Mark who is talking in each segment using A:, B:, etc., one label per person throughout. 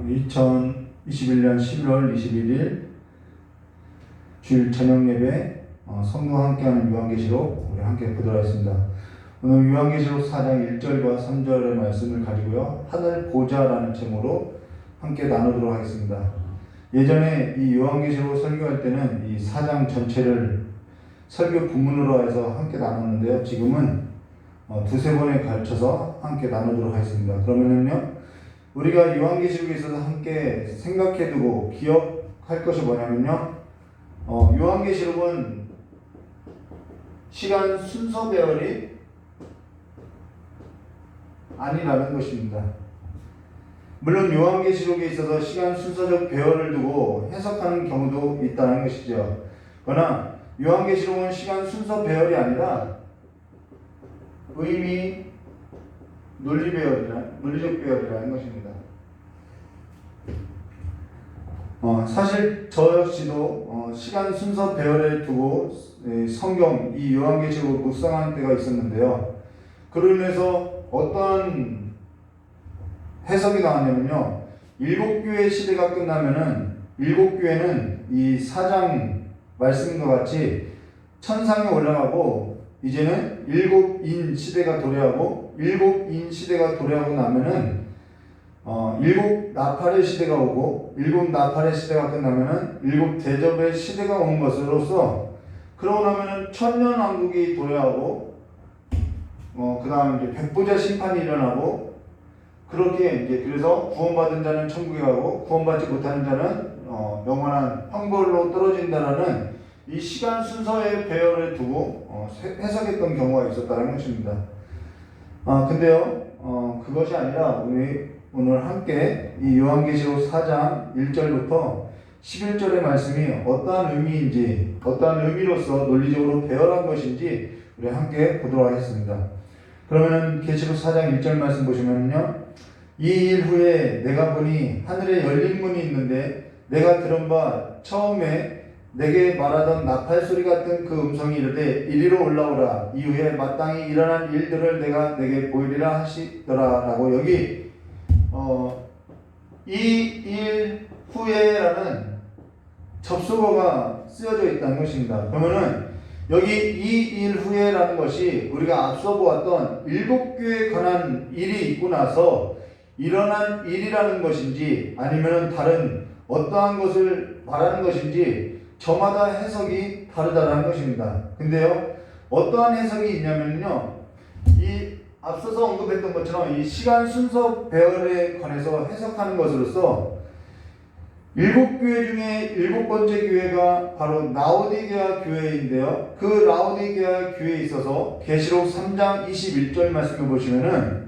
A: 2021년 11월 21일 주일 저녁 예배 성도와 함께하는 요한계시록 우리 함께 보도록 하겠습니다. 오늘 요한계시록 4장 1절과 3절의 말씀을 가지고요, 하늘 보좌라는 제목으로 함께 나누도록 하겠습니다. 예전에 이 요한계시록 설교할 때는 이 4장 전체를 설교 부문으로 해서 함께 나눴는데요, 지금은 두세 번에 걸쳐서 함께 나누도록 하겠습니다. 그러면은요, 우리가 요한계시록에 있어서 함께 생각해두고 기억할 것이 뭐냐면요, 요한계시록은 시간 순서 배열이 아니라는 것입니다. 물론 요한계시록에 있어서 시간 순서적 배열을 두고 해석하는 경우도 있다는 것이죠. 그러나 요한계시록은 시간 순서 배열이 아니라 의미 논리적 배열이라는 것입니다. 사실 저 역시도 시간 순서 배열에 두고 성경 이 요한계시록을 묵상한 때가 있었는데요, 그로 인해서 어떤 해석이 나왔냐면요, 일곱 교회 시대가 끝나면은 일곱 교회는 이 4장 말씀과 같이 천상에 올라가고, 이제는 일곱인 시대가 도래하고, 일곱인 시대가 도래하고 나면은 일곱 나팔의 시대가 오고, 일곱 나팔의 시대가 끝나면은 일곱 대접의 시대가 온 것으로서, 그러고 나면은 천년왕국이 도래하고, 그 다음 이제 백보자 심판이 일어나고, 그렇게 이제 그래서 구원받은 자는 천국에 가고 구원받지 못하는 자는 영원한 형벌로 떨어진다라는 이 시간 순서의 배열을 두고 해석했던 경우가 있었다는 것입니다. 근데요, 그것이 아니라 우리 오늘 함께 이 요한계시록 4장 1절부터 11절의 말씀이 어떠한 의미인지, 어떠한 의미로서 논리적으로 배열한 것인지 우리 함께 보도록 하겠습니다. 그러면 계시록 4장 1절 말씀 보시면요, 이 일 후에 내가 보니 하늘에 열린 문이 있는데, 내가 들은 바 처음에 내게 말하던 나팔 소리 같은 그 음성이 이르되 이리로 올라오라, 이후에 마땅히 일어난 일들을 내가 내게 보이리라 하시더라 라고, 여기 이 일 후에라는 접속어가 쓰여져 있다는 것입니다. 그러면은 여기 이 일 후에라는 것이 우리가 앞서 보았던 일곱 교회에 관한 일이 있고 나서 일어난 일이라는 것인지, 아니면 다른 어떠한 것을 말하는 것인지 저마다 해석이 다르다는 것입니다. 근데요, 어떠한 해석이 있냐면요, 이 앞서서 언급했던 것처럼 이 시간 순서 배열에 관해서 해석하는 것으로서 일곱 교회 중에 일곱 번째 교회가 바로 라오디게아 교회인데요, 그 라오디게아 교회에 있어서 계시록 3장 21절 말씀을 보시면은,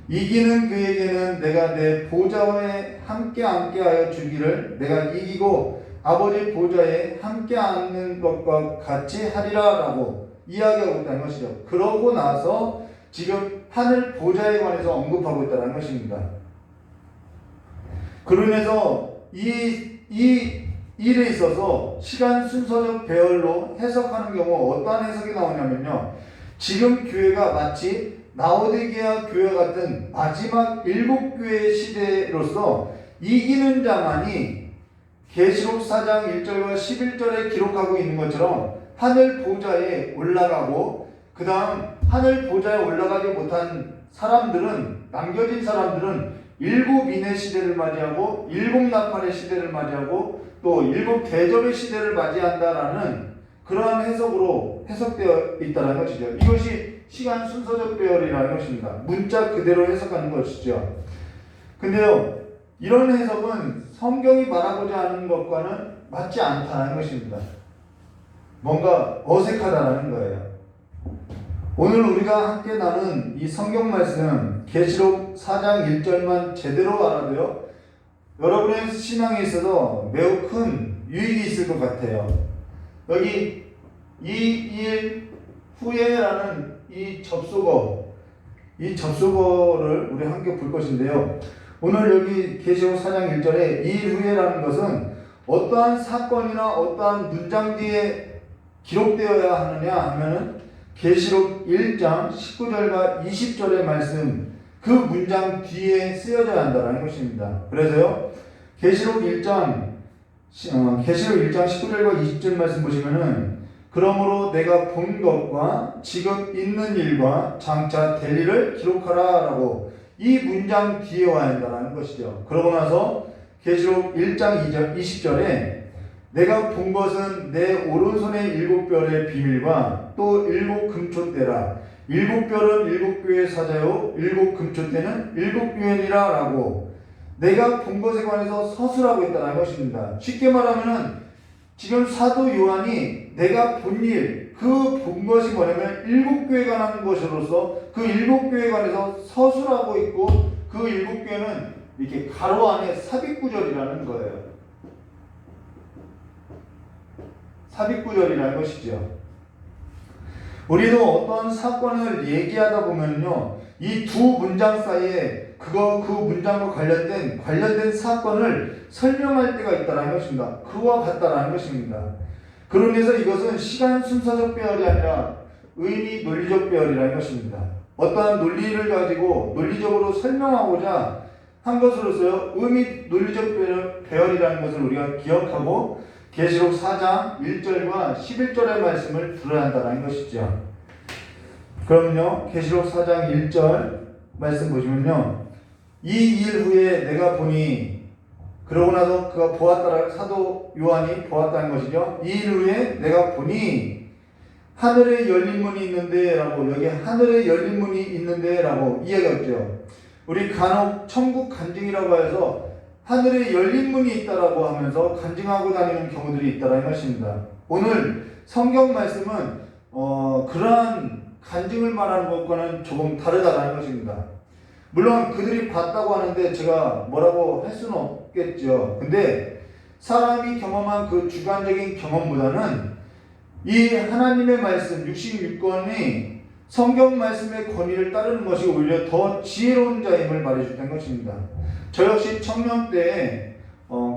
A: 이기는 그에게는 내가 내 보좌에 함께 앉게하여 주기를 내가 이기고 아버지 보좌에 함께 앉는 것과 같이 하리라 라고 이야기하고 있다는 것이죠. 그러고 나서 지금 하늘 보좌에 관해서 언급하고 있다는 것입니다. 그로 인해서 이 일에 있어서 시간 순서적 배열로 해석하는 경우 어떠한 해석이 나오냐면요, 지금 교회가 마치 라오디게아 교회 같은 마지막 일곱 교회의 시대로서 이기는 자만이 계시록 4장 1절과 11절에 기록하고 있는 것처럼 하늘 보좌에 올라가고, 그 다음 하늘 보좌에 올라가지 못한 사람들은, 남겨진 사람들은 일곱인의 시대를 맞이하고 일곱 나팔의 시대를 맞이하고 또 일곱 대접의 시대를 맞이한다라는 그러한 해석으로 해석되어 있다는 것이죠. 이것이 시간 순서적 배열이라는 것입니다. 문자 그대로 해석하는 것이죠. 근데요, 이런 해석은 성경이 말하고자 하는 것과는 맞지 않다는 것입니다. 뭔가 어색하다는 거예요. 오늘 우리가 함께 나눈 이 성경 말씀 계시록 4장 1절만 제대로 알아도요, 여러분의 신앙에 있어서 매우 큰 유익이 있을 것 같아요. 여기 이 일 후에라는 이 접속어를 우리 함께 볼 것인데요, 오늘 여기 계시록 4장 1절에 이 일 후에라는 것은 어떠한 사건이나 어떠한 문장 뒤에 기록되어야 하느냐 하면은 계시록 1장 19절과 20절의 말씀, 그 문장 뒤에 쓰여져야 한다는 것입니다. 그래서요, 계시록 1장 19절과 20절 말씀 보시면은 그러므로 내가 본 것과 지금 있는 일과 장차 될 일을 기록하라 라고 이 문장 뒤에 와야 한다는 것이죠. 그러고 나서 계시록 1장 20절에 내가 본 것은 내 오른손의 7별의 비밀과 또 7 금초대라. 7별은 7교회 사자요 7 금초대는 7교회니라 라고 내가 본 것에 관해서 서술하고 있다는 것입니다. 쉽게 말하면은 지금 사도 요한이 내가 본 일, 그 본 것이 뭐냐면 7교회에 관한 것으로서 그 7교회에 관해서 서술하고 있고 그 7교회는 이렇게 가로 안에 삽입구절이라는 거예요. 삽입구절이라는 것이죠. 우리도 어떤 사건을 얘기하다 보면요, 이 두 문장 사이에 그 문장과 관련된 사건을 설명할 때가 있다는 것입니다. 그와 같다라는 것입니다. 그러면서 이것은 시간 순서적 배열이 아니라 의미 논리적 배열이라는 것입니다. 어떠한 논리를 가지고 논리적으로 설명하고자 한 것으로서요, 의미 논리적 배열이라는 것을 우리가 기억하고 계시록 4장 1절과 11절의 말씀을 들어야 한다는 것이죠. 그럼요, 계시록 4장 1절 말씀 보시면요, 이 일 후에 내가 보니, 그러고 나서 그가 보았다라, 사도 요한이 보았다는 것이죠. 이 일 후에 내가 보니 하늘에 열린 문이 있는데 라고, 여기 하늘에 열린 문이 있는데 라고 이야기했죠. 우리 간혹 천국 간증이라고 해서 하늘에 열린 문이 있다라고 하면서 간증하고 다니는 경우들이 있다는 것입니다. 오늘 성경 말씀은 그러한 간증을 말하는 것과는 조금 다르다는 것입니다. 물론 그들이 봤다고 하는데 제가 뭐라고 할 수는 없겠죠. 근데 사람이 경험한 그 주관적인 경험보다는 이 하나님의 말씀 66권이 성경 말씀의 권위를 따르는 것이 오히려 더 지혜로운 자임을 말해줬던 것입니다. 저 역시 청년 때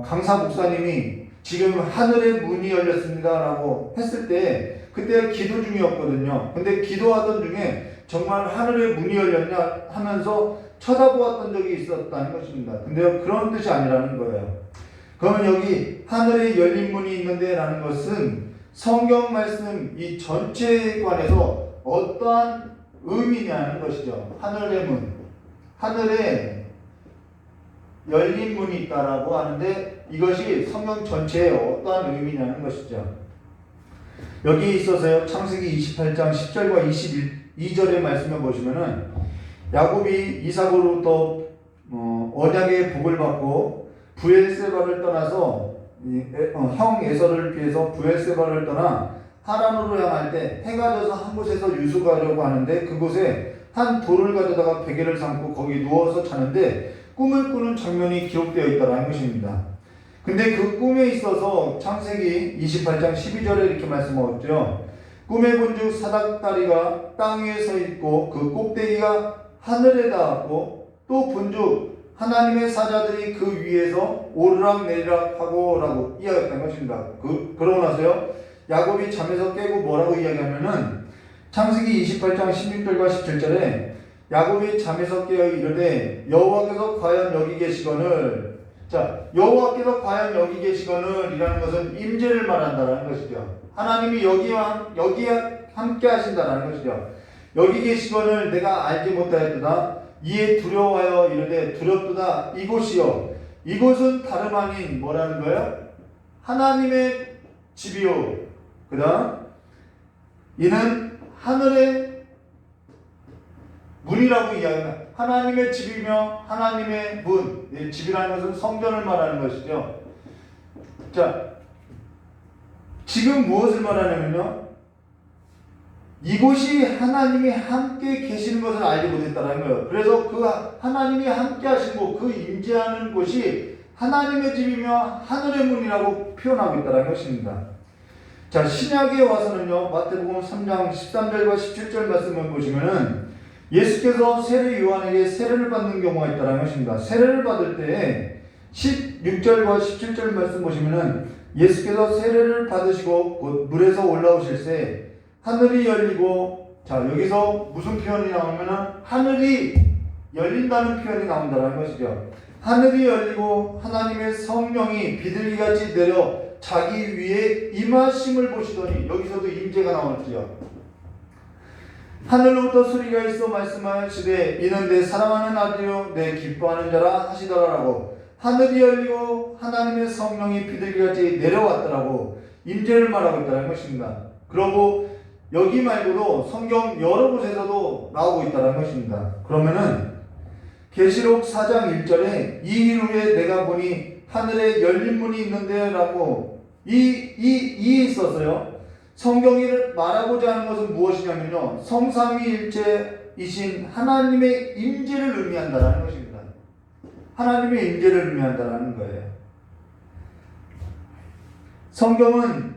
A: 강사 목사님이 지금 하늘의 문이 열렸습니다 라고 했을 때 그때 기도 중이었거든요. 근데 기도하던 중에 정말 하늘의 문이 열렸냐 하면서 쳐다보았던 적이 있었다는 것입니다. 근데 그런 뜻이 아니라는 거예요. 그러면 여기 하늘에 열린 문이 있는데 라는 것은 성경 말씀 이 전체에 관해서 어떠한 의미냐는 것이죠. 하늘의 문, 하늘에 열린 문이 있다라고 하는데 이것이 성경 전체에 어떠한 의미냐는 것이죠. 여기 있어서요, 창세기 28장 10절과 22절의 말씀을 보시면은 야곱이 이삭으로부터 언약의 복을 받고 브엘세바를 떠나서 형 에서를 피해서 브엘세바를 떠나 하란으로 향할 때 해가 져서 한 곳에서 유숙하려고 하는데 그곳에 한 돌을 가져다가 베개를 삼고 거기 누워서 자는데 꿈을 꾸는 장면이 기록되어 있다는 것입니다. 근데 그 꿈에 있어서 창세기 28장 12절에 이렇게 말씀하셨죠. 꿈에 본즉 사닥다리가 땅 위에 서 있고 그 꼭대기가 하늘에 닿았고 또 본즉 하나님의 사자들이 그 위에서 오르락 내리락 하고 라고 이야기했던 것입니다. 그러고 나서요, 야곱이 잠에서 깨고 뭐라고 이야기하면은 창세기 28장 16절과 17절에 야곱이 잠에서 깨어 이르되 여호와께서 과연 여기 계시거늘, 자, 여호와께서 과연 여기 계시거늘 이라는 것은 임재를 말한다라는 것이죠. 하나님이 여기에 함께 하신다라는 것이죠. 여기 계시거늘 내가 알지 못하였도다. 이에 두려워하여 이르되 두렵도다. 이곳이요, 이곳은 다름 아닌 뭐라는 거예요? 하나님의 집이요. 그 다음 이는 하늘의 문이라고 이야기합니다. 하나님의 집이며 하나님의 문, 집이라는 것은 성전을 말하는 것이죠. 자, 지금 무엇을 말하냐면요, 이곳이 하나님이 함께 계시는 것을 알지 못했다는 거예요. 그래서 그 하나님이 함께 하신 곳, 그 임재하는 곳이 하나님의 집이며 하늘의 문이라고 표현하고 있다는 것입니다. 자, 신약에 와서는요, 마태복음 3장 13절과 17절 말씀을 보시면은 예수께서 세례 요한에게 세례를 받는 경우가 있다는 것입니다. 세례를 받을 때 16절과 17절 말씀 보시면은 예수께서 세례를 받으시고 곧 물에서 올라오실새 하늘이 열리고, 자, 여기서 무슨 표현이 나오면은 하늘이 열린다는 표현이 나온다는 것이죠. 하늘이 열리고 하나님의 성령이 비둘기같이 내려 자기 위에 임하심을 보시더니, 여기서도 임재가 나오지요. 하늘로부터 소리가 있어 말씀하시되 이는 내 사랑하는 아들이요 내 기뻐하는 자라 하시더라라고. 하늘이 열리고 하나님의 성령이 비둘기같이 내려왔더라고. 임재를 말하고 있다는 것입니다. 그러고 여기 말고도 성경 여러 곳에서도 나오고 있다는 것입니다. 그러면은 계시록 4장 1절에 이 일 후에 내가 보니 하늘에 열린 문이 있는데 라고 이 있었어요. 성경이 말하고자 하는 것은 무엇이냐면요, 성삼위일체이신 하나님의 임재를 의미한다는 것입니다. 하나님의 임재를 의미한다는 거예요. 성경은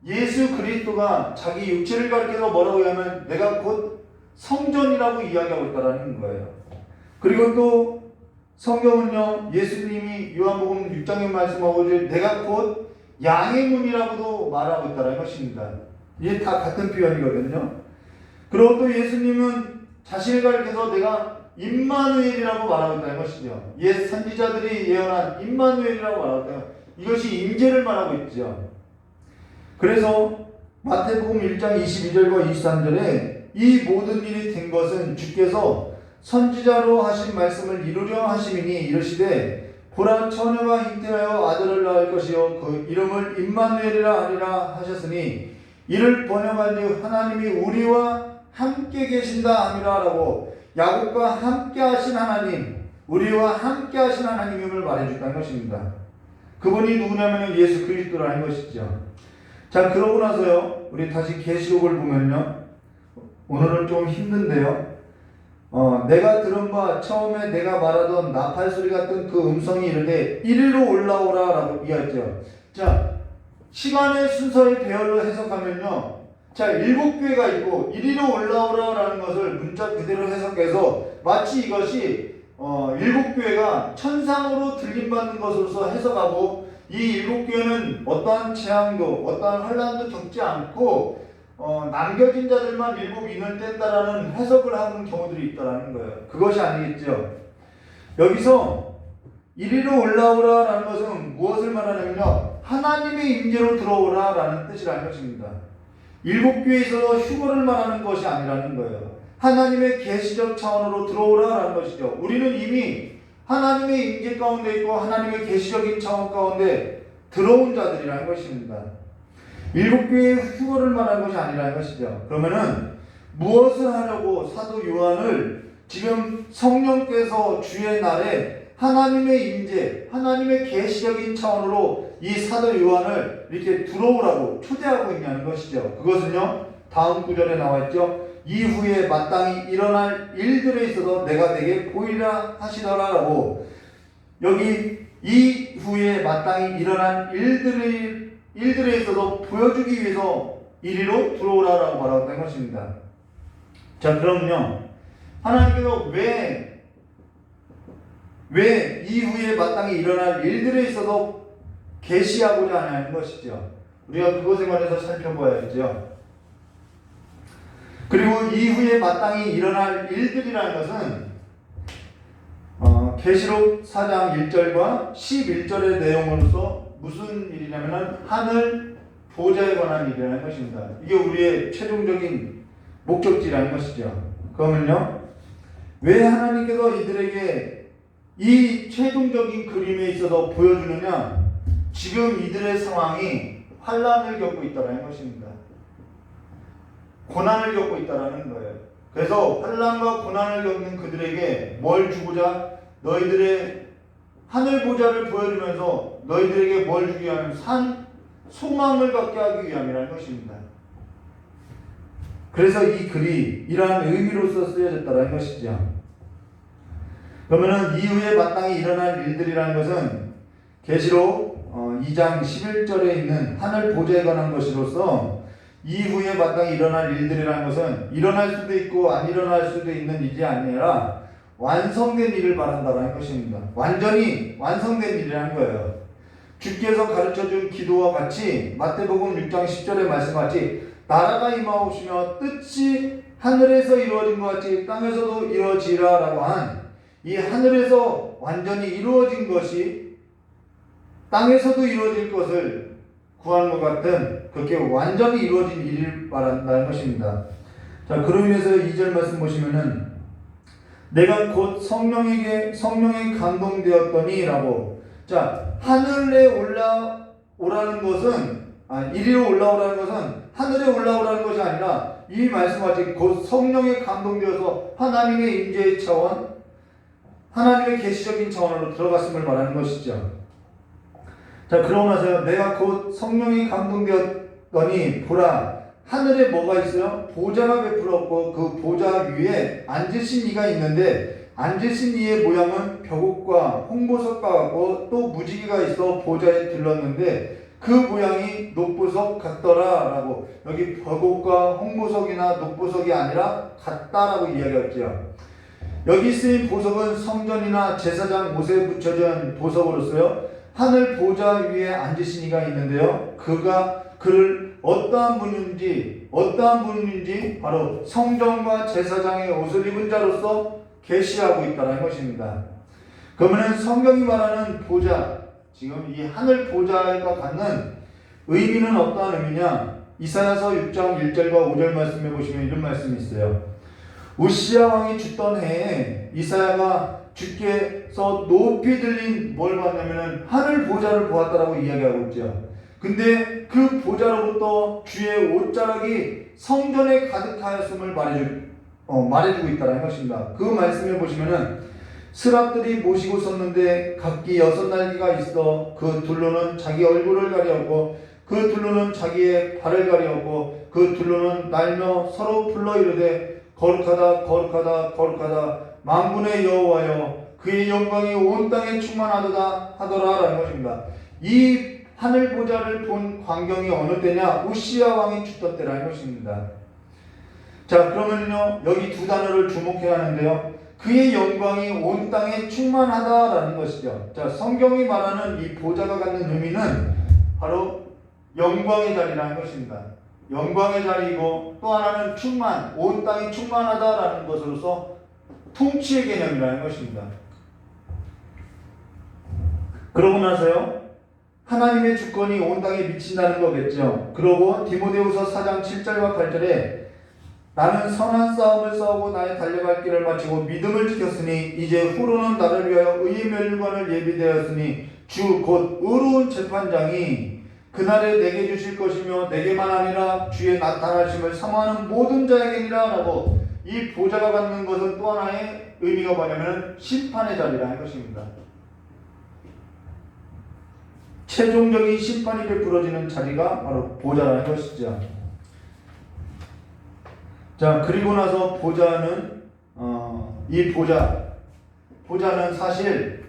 A: 예수 그리스도가 자기 육체를 가리켜서 뭐라고 하면 내가 곧 성전이라고 이야기하고 있다는 거예요. 그리고 또 성경은요, 예수님이 요한복음 6장에 말씀하고 내가 곧 양의 문이라고도 말하고 있다는 것입니다. 이게 다 같은 표현이거든요. 그리고 또 예수님은 자신을 가리켜서 내가 임마누엘이라고 말하고 있다는 것이죠. 옛 선지자들이 예언한 임마누엘이라고 말하고 있다. 이것이 임재를 말하고 있죠. 그래서 마태복음 1장 22절과 23절에 이 모든 일이 된 것은 주께서 선지자로 하신 말씀을 이루려 하심이니 이르시되 보라 처녀가 잉태하여 아들을 낳을 것이요 그 이름을 임마누엘이라 하리라 하셨으니 이를 번역한즉 하나님이 우리와 함께 계신다 함이라 라고. 야곱과 함께 하신 하나님, 우리와 함께 하신 하나님임을 말해줬다는 것입니다. 그분이 누구냐면 예수 그리스도라는 것이죠. 자, 그러고 나서요, 우리 다시 계시록을 보면요, 오늘은 좀 힘든데요, 내가 들은 바 처음에 내가 말하던 나팔 소리 같은 그 음성이 이르되 이리로 올라오라 라고 이야기했죠. 자, 시간의 순서의 배열로 해석하면요, 자, 7교회가 있고 이리로 올라오라 라는 것을 문자 그대로 해석해서 마치 이것이 7교회가 천상으로 들림받는 것으로서 해석하고, 이 7교회는 어떠한 재앙도 어떠한 환난도 겪지 않고 남겨진 자들만 일곱 인을 뗀다라는 해석을 하는 경우들이 있다라는 거예요. 그것이 아니겠죠. 여기서 이리로 올라오라 라는 것은 무엇을 말하냐면요, 하나님의 임재로 들어오라 라는 뜻이라는 것입니다. 7교회에 있어서 휴거를 말하는 것이 아니라는 거예요. 하나님의 계시적 차원으로 들어오라 라는 것이죠. 우리는 이미 하나님의 임재 가운데 있고 하나님의 계시적인 차원 가운데 들어온 자들이라는 것입니다. 7교회의 휴거를 말하는 것이 아니라는 것이죠. 그러면은 무엇을 하려고 사도 요한을 지금 성령께서 주의 날에 하나님의 임재, 하나님의 계시적인 차원으로 이 사도 요한을 이렇게 들어오라고 초대하고 있냐는 것이죠. 그것은요, 다음 구절에 나와 있죠. 이후에 마땅히 일어날 일들에 있어서 내가 내게 보이라 하시더라라고. 여기 이후에 마땅히 일어날 일들에 있어서 보여주기 위해서 이리로 들어오라라고 말하고 있는 것입니다. 자, 그럼요, 하나님께서 왜 이후에 마땅히 일어날 일들에 있어서 계시하고자 하는 것이죠. 우리가 그것에 관해서 살펴봐야죠. 그리고 이후에 마땅히 일어날 일들이라는 것은 계시록 4장 1절과 11절의 내용으로서 무슨 일이냐면 하늘 보좌에 관한 일이라는 것입니다. 이게 우리의 최종적인 목적지라는 것이죠. 그러면요, 왜 하나님께서 이들에게 이 최종적인 그림에 있어서 보여주느냐? 지금 이들의 상황이 환난을 겪고 있다는 것입니다. 고난을 겪고 있다는 거예요. 그래서 환난과 고난을 겪는 그들에게 뭘 주고자, 너희들의 하늘 보좌를 보여주면서 너희들에게 뭘 주기 위하면 소망을 갖게 하기 위함이라는 것입니다. 그래서 이 글이 이러한 의미로서 쓰여졌다는 것이죠. 그러면은 이후에 마땅히 일어날 일들이라는 것은 계시록 2장 11절에 있는 하늘 보좌에 관한 것으로서, 이후에 마땅히 일어날 일들이라는 것은 일어날 수도 있고 안 일어날 수도 있는 일이 아니라 완성된 일을 말한다는 것입니다. 완전히 완성된 일이라는 거예요. 주께서 가르쳐준 기도와 같이 마태복음 6장 10절의 말씀같이 나라가 임하옵시며 뜻이 하늘에서 이루어진 것 같이 땅에서도 이루어지라 라고 한 이 하늘에서 완전히 이루어진 것이 땅에서도 이루어질 것을 구하는 것 같은 그렇게 완전히 이루어진 일을 말한다는 것입니다. 자, 그로 인해서 2절 말씀 보시면은 내가 곧 성령에 감동되었더니 라고. 자, 하늘에 올라오라는 것은 이리로 올라오라는 것은 하늘에 올라오라는 것이 아니라 이 말씀하신 곧 성령에 감동되어서 하나님의 임재의 차원, 하나님의 계시적인 차원으로 들어갔음을 말하는 것이죠. 자, 그러고 나서 내가 곧 성령에 감동되었더니 보라 하늘에 뭐가 있어요? 보좌가 베풀었고 그 보좌 위에 앉으신 이가 있는데 앉으신 이의 모양은 벽옥과 홍보석과 같고 또 무지개가 있어 보좌에 들렀는데 그 모양이 녹보석 같더라 라고. 여기 벽옥과 홍보석이나 녹보석이 아니라 같다라고 이야기했죠. 여기 쓰인 보석은 성전이나 제사장 못에 붙여진 보석으로서요 하늘 보좌 위에 앉으신 이가 있는데요 그를 어떠한 분인지 바로 성전과 제사장의 옷을 입은 자로서 계시하고 있다는 것입니다. 그러면 성경이 말하는 보좌, 지금 이 하늘 보좌가 갖는 의미는 어떠한 의미냐? 이사야서 6장 1절과 5절 말씀에 보시면 이런 말씀이 있어요. 우시야 왕이 죽던 해에 이사야가 주께서 높이 들린 뭘 봤냐면은 하늘 보좌를 보았다라고 이야기하고 있죠. 근데 그 보좌로부터 주의 옷자락이 성전에 가득하였음을 말해주고 있다는 것입니다. 그 말씀에 보시면은 스랍들이 모시고 섰는데 각기 6날개가 있어 그 둘로는 자기 얼굴을 가리었고 그 둘로는 자기의 발을 가리었고 그 둘로는 날며 서로 불러 이르되 거룩하다 거룩하다 거룩하다 만군의 여호와여 그의 영광이 온 땅에 충만하도다 하더라 라는 것입니다. 이 하늘 보좌를 본 광경이 어느 때냐? 우시야 왕이 죽던 때라는 것입니다. 자, 그러면요 여기 두 단어를 주목해야 하는데요 그의 영광이 온 땅에 충만하다라는 것이죠. 자, 성경이 말하는 이 보좌가 갖는 의미는 바로 영광의 자리라는 것입니다. 영광의 자리이고 또 하나는 충만, 온 땅이 충만하다라는 것으로서 통치의 개념이라는 것입니다. 그러고 나서요 하나님의 주권이 온 땅에 미친다는 거겠죠. 그러고 디모데후서 4장 7절과 8절에 나는 선한 싸움을 싸우고 나의 달려갈 길을 마치고 믿음을 지켰으니 이제 후로는 나를 위하여 의의 멸관을 예비되었으니 주 곧 의로운 재판장이 그날에 내게 주실 것이며 내게만 아니라 주의 나타나심을 사모하는 모든 자에게니라 라고. 이 보좌가 갖는 것은 또 하나의 의미가 뭐냐면 심판의 자리라는 것입니다. 최종적인 심판이 베풀어지는 자리가 바로 보좌라는 것이죠. 자, 그리고 나서 보좌는 이 보좌는 사실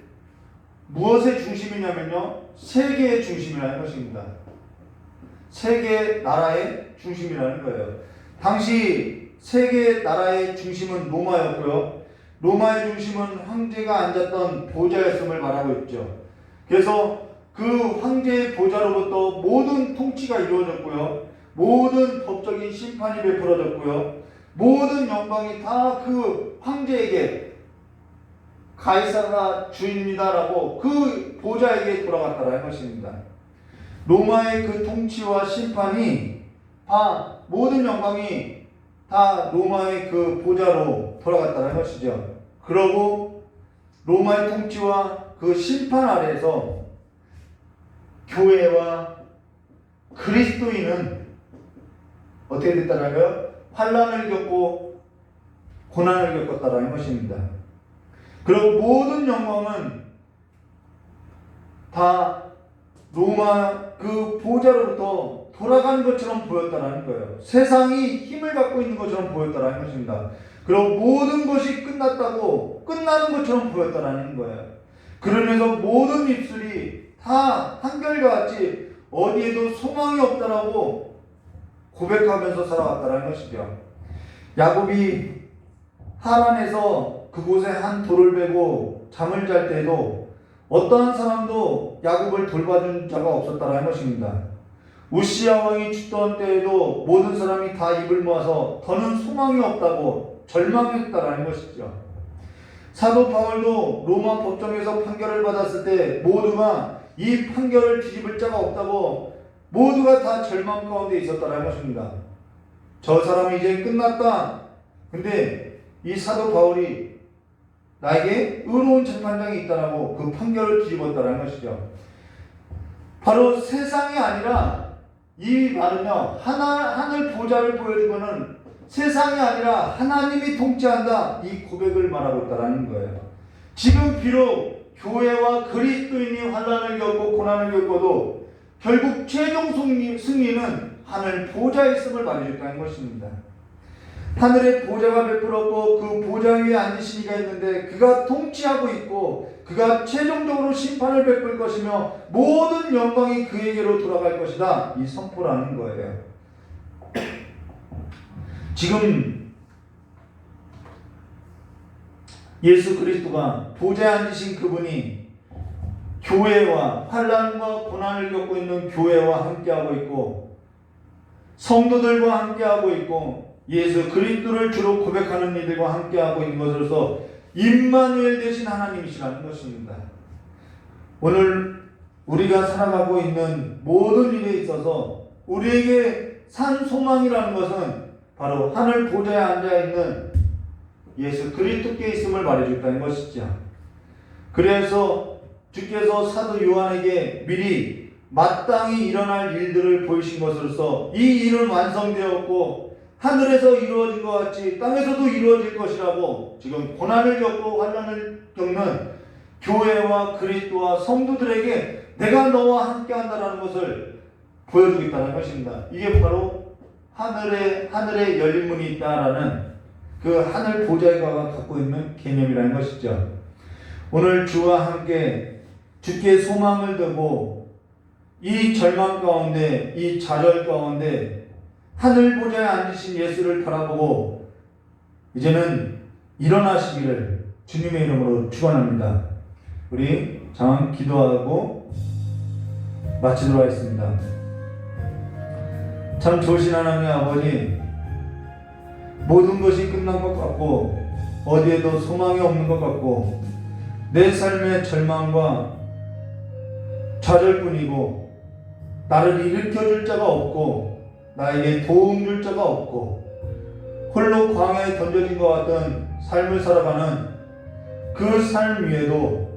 A: 무엇의 중심이냐면요 세계의 중심이라는 것입니다. 세계 나라의 중심이라는 거예요. 당시 세계 나라의 중심은 로마였고요. 로마의 중심은 황제가 앉았던 보좌였음을 말하고 있죠. 그래서 그 황제의 보좌로부터 모든 통치가 이루어졌고요. 모든 법적인 심판이 베풀어졌고요. 모든 영광이 다 그 황제에게 가이사가 주인이다라고 그 보좌에게 돌아갔다라는 것입니다. 로마의 그 통치와 심판이 다 모든 영광이 다 로마의 그 보좌로 돌아갔다는 것이죠. 그러고 로마의 통치와 그 심판 아래에서 교회와 그리스도인은 어떻게 됐다라고요? 환난을 겪고 고난을 겪었다라는 것입니다. 그리고 모든 영광은 다 로마 그 보좌로부터 돌아가는 것처럼 보였다라는 거예요. 세상이 힘을 갖고 있는 것처럼 보였다라는 것입니다. 그리고 모든 것이 끝났다고 끝나는 것처럼 보였다라는 거예요. 그러면서 모든 입술이 다 한결같이 어디에도 소망이 없다라고 고백하면서 살아왔다라는 것이죠. 야곱이 하란에서 그곳에 한 돌을 베고 잠을 잘 때에도 어떠한 사람도 야곱을 돌봐준 자가 없었다라는 것입니다. 우시야 왕이 죽던 때에도 모든 사람이 다 입을 모아서 더는 소망이 없다고 절망했다라는 것이죠. 사도 바울도 로마 법정에서 판결을 받았을 때 모두가 이 판결을 뒤집을 자가 없다고 모두가 다 절망 가운데 있었다는 것입니다. 저 사람이 이제 끝났다. 근데 이 사도 바울이 나에게 의로운 재판장이 있다라고 그 판결을 뒤집었다는 것이죠. 바로 세상이 아니라 이 말은요, 하늘 보좌를 보여주고는 세상이 아니라 하나님이 통치한다, 이 고백을 말하고 있다는 거예요. 지금 비록 교회와 그리스도인이 환난을 겪고 고난을 겪어도 결국 최종 승리는 하늘 보좌에 있음을 말해줬다는 것입니다. 하늘에 보좌가 베풀었고 그 보좌 위에 앉으신 이가 있는데 그가 통치하고 있고 그가 최종적으로 심판을 베풀 것이며 모든 영광이 그에게로 돌아갈 것이다, 이 선포라는 거예요. 지금 예수 그리스도가 보좌에 앉으신 그분이 교회와 환난과 고난을 겪고 있는 교회와 함께하고 있고 성도들과 함께하고 있고 예수 그리스도를 주로 고백하는 이들과 함께하고 있는 것으로서 임마누엘 되신 하나님이시라는 것입니다. 오늘 우리가 살아가고 있는 모든 일에 있어서 우리에게 산 소망이라는 것은 바로 하늘 보좌에 앉아있는 예수 그리스도께 있음을 말해줬다는 것이죠. 그래서 주께서 사도 요한에게 미리 마땅히 일어날 일들을 보이신 것으로서 이 일은 완성되었고 하늘에서 이루어진 것 같이 땅에서도 이루어질 것이라고 지금 고난을 겪고 환난을 겪는 교회와 그리스도와 성도들에게 내가 너와 함께한다라는 것을 보여주겠다는 것입니다. 이게 바로 하늘에 열린 문이 있다라는 그 하늘 보좌가 갖고 있는 개념이라는 것이죠. 오늘 주와 함께 주께 소망을 두고 이 절망 가운데, 이 좌절 가운데 하늘 보좌에 앉으신 예수를 바라보고 이제는 일어나시기를 주님의 이름으로 축원합니다. 우리 장 기도하고 마치도록 하겠습니다. 참 좋으신 하나님의 아버지, 모든 것이 끝난 것 같고 어디에도 소망이 없는 것 같고 내 삶의 절망과 좌절뿐이고 나를 일으켜줄 자가 없고 나에게 도움 줄 자가 없고 홀로 광야에 던져진 것 같은 삶을 살아가는 그 삶 위에도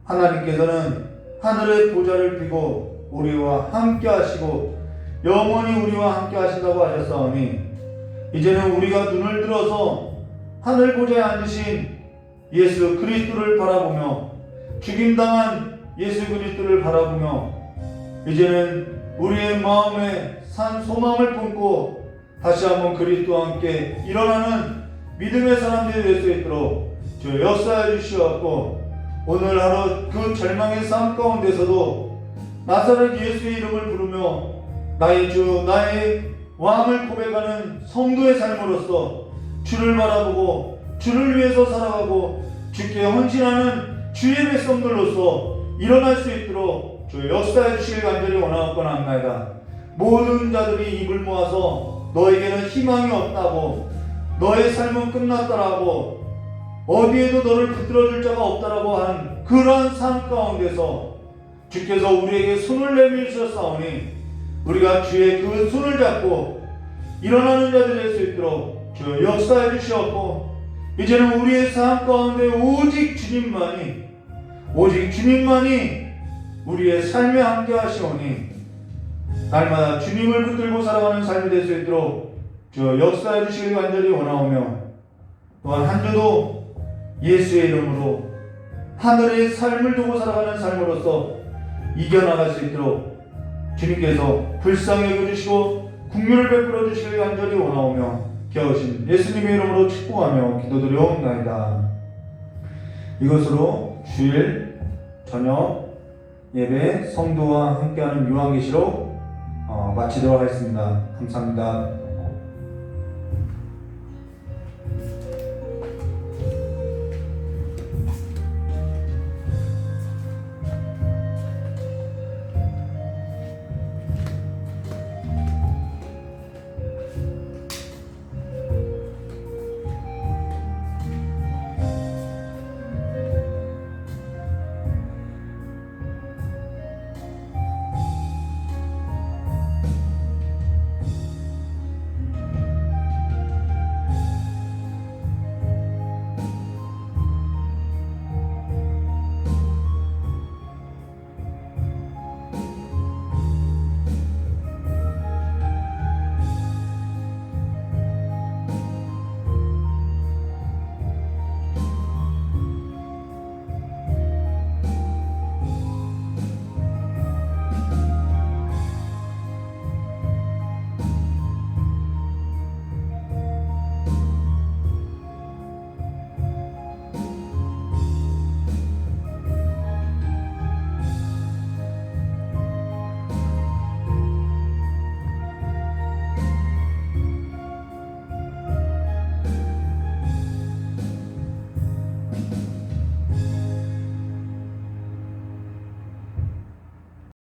A: 하나님께서는 하늘의 보좌를 펴고 우리와 함께 하시고 영원히 우리와 함께 하신다고 하셨사오니 이제는 우리가 눈을 들어서 하늘 보좌에 앉으신 예수 그리스도를 바라보며 죽임당한 예수 그리스도를 바라보며 이제는 우리의 마음에 산 소망을 품고 다시 한번 그리스도와 함께 일어나는 믿음의 사람들이 될 수 있도록 주 역사해 주시옵고 오늘 하루 그 절망의 삶 가운데서도 나사렛 예수의 이름을 부르며 나의 주 나의 왕을 고백하는 성도의 삶으로서 주를 바라보고 주를 위해서 살아가고 주께 헌신하는 주의 백성들로서 일어날 수 있도록 주 역사해 주시길 간절히 원하옵나이다. 모든 자들이 입을 모아서 너에게는 희망이 없다고 너의 삶은 끝났다라고 어디에도 너를 붙들어줄 자가 없다라고 한 그러한 삶 가운데서 주께서 우리에게 손을 내밀으셨사오니 우리가 주의 그 손을 잡고 일어나는 자들이 될 수 있도록 주 역사해 주시옵고 이제는 우리의 삶 가운데 오직 주님만이 우리의 삶에 함께 하시오니 날마다 주님을 붙들고 살아가는 삶이 될 수 있도록 주 역사해 주시길 간절히 원하오며 또한 한 주도 예수의 이름으로 하늘의 삶을 두고 살아가는 삶으로서 이겨나갈 수 있도록 주님께서 불쌍히 여겨주시고 국률을 베풀어 주시길 간절히 원하오며 겨우신 예수님의 이름으로 축복하며 기도드려옵나이다. 이것으로 주일 저녁 예배 성도와 함께하는 요한계시록 마치도록 하겠습니다. 감사합니다.